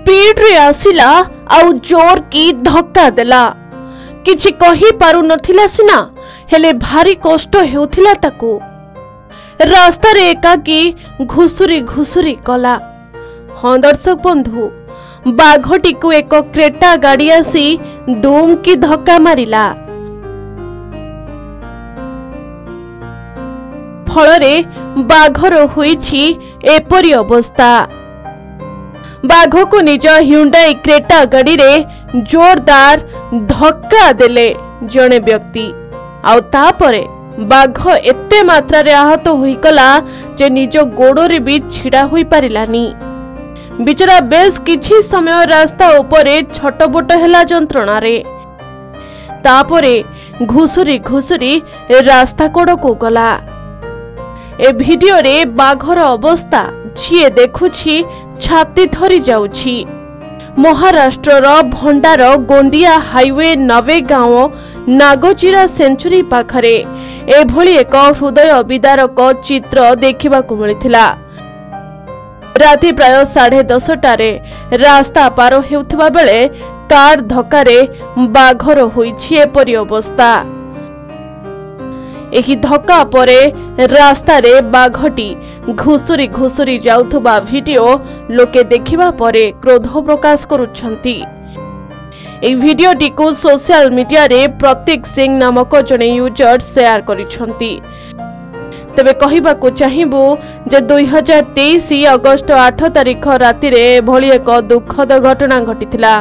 Speed रे आसिला आउ जोर की धक्का देला। किछि कहि पारु नथिला सिना हेले भारी कष्ट हेउथिला ताकू। रास्ता रे एकाकी घुसुरी घुसुरी कला। हाँ दर्शक बंधु, बाघटी को एक क्रेटा गाड़ी आसी दुम की धक्का मारिला। फलरे बाघर होईछि एपरी अवस्था। बाघ को निज ह्युंडाई क्रेटा गाड़ी रे जोरदार धक्का देले जणे व्यक्ति। आउ तापरे बाघ एते मात्रा रे आहत होइकला जे निज गोड़रे भी छिड़ा होई पारिलानी। बिचरा बेस किछि समय रास्ता उपरे छटबट हेला जंत्रणा रे। तापरे घुसुरी घुसुरी रास्ता कड़ को गला। ए वीडियो रे बाघर अवस्था जिए देखुछि छाती थरी जाउछि। महाराष्ट्रर भंडार गोंदिया हाईवे नवेगांव नागचिरा सेंचुरी पाखरे एभली एक हृदय विदारक चित्र देखा मिलता। राति प्राय 10:30 रास्ता पार हेउथिबा बेले कार धक्कारे बाघर होईछि एपरी अवस्था। एही धक्का परे रास्ता रे बाघटी घुसुरी घुसुरी जाउथबा वीडियो लोके देखिबा परे क्रोध प्रकाश करुछंती। ए वीडियोटी को सोशल मीडिया रे प्रतीक सिंह नामक जने यूजर शेयर करिछंती। तबे कहिबा को चाहिबो जे 2023 अगस्त 8 तारिख राति रे भली एक दुखद घटना घटिथिला,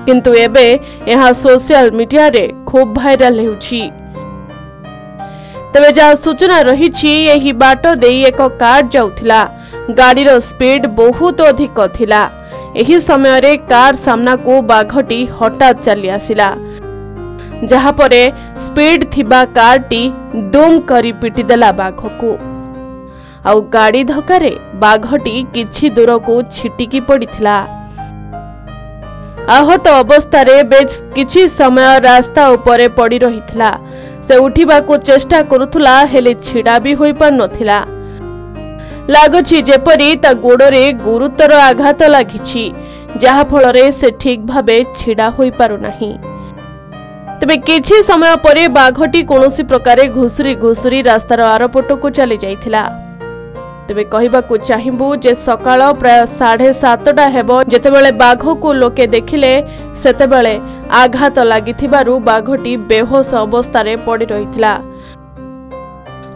किंतु एबे यह सोशल मीडिया रे खूब भाइराल हेउछि। तबे जहाँ सूचना रही यही बाट दे एक कार जाउथिला। गाड़ीर स्पीड बहुत अधिक थिला। एही समय रे कार सामना को बाघटी हठात चली आसिला, जहाँ परे स्पीड थिबा कारटी दुम करी पिटी देला बाघ को। आउ गाड़ी धक्कारे बाघटी किछि दूर को छिटिकी पड़िथिला। आहत अवस्था रे बेस किछि समय रास्ता उपरे पड़ी रहिथिला। से उठिबा को चेष्टा करुथुला हेले छिड़ा भी होई पार नथिला। लागुछि जेपरी ता गोड़रे गुरुतर आघात लागिछि, जहा फल रे से ठीक भाबे छिड़ा होई पारु नाही। तबे किछि समय परे बाघटी कोनोसी प्रकारे घुसुरी घुसुरी रास्तार आरपट को चली जाइथिला। तबे कहिबा को चाहिबु जे सकाळ प्राय 7:30 हेबो जेतेबेले बाघ को लोके देखिले सेतेबेले आघात लागिथिबारु बाघटी बेहोश अवस्था रे पड़ी रहिथिला।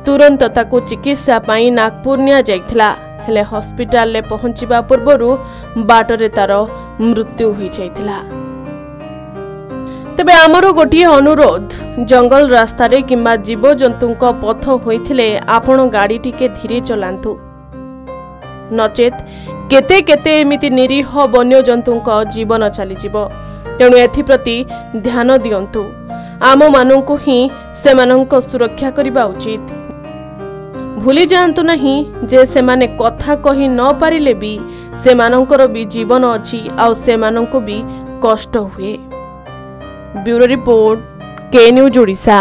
तुरंत ताकू चिकित्सा पाई नागपुर निया जाइथिला, हेले हॉस्पिटल ले पहुंचीबा पूर्वरु बाटरे तार मृत्यु होई जाइथिला। तबे आमरो गोटिए अनुरोध, जंगल रास्ता रे किंबा जीव जंतुक पथ होइथिले आपण गाड़ी टिके धीरे चलांतु, नचेत केते केते एमिति निरीह वन्य जंतुक जीवन चली जिवो। तेणु एथि प्रति ध्यान दियंतु। आम मानंकु ही सेमानंक सुरक्षा करिबा उचित। भूली जांतु नहीं जे सेमाने कथा कहि न पारिले भी सेमानंकर भी जीवन अछि आ सेमानंको भी कष्ट हुए। ब्यूरो रिपोर्ट, के न्यूज ओडिशा।